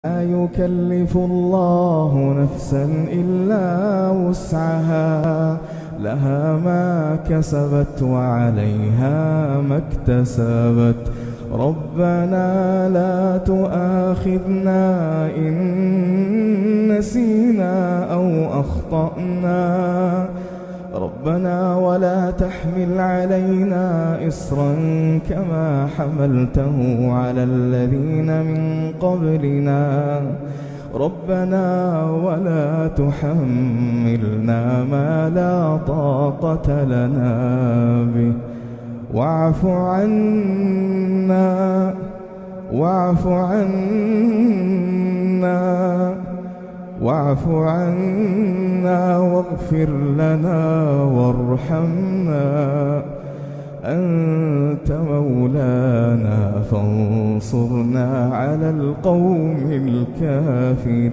لا يكلف الله نفسا إلا وسعها، لها ما كسبت وعليها ما اكتسبت. ربنا لا تؤاخذنا إن نسينا أو أخطأنا، ربنا ولا تحمل علينا إصرا كما حملته على الذين من قبلنا، ربنا ولا تحملنا ما لا طاقة لنا به، واعف عنا واغفر لنا وارحمنا، أنت مولانا فانصرنا على القوم الكافرين.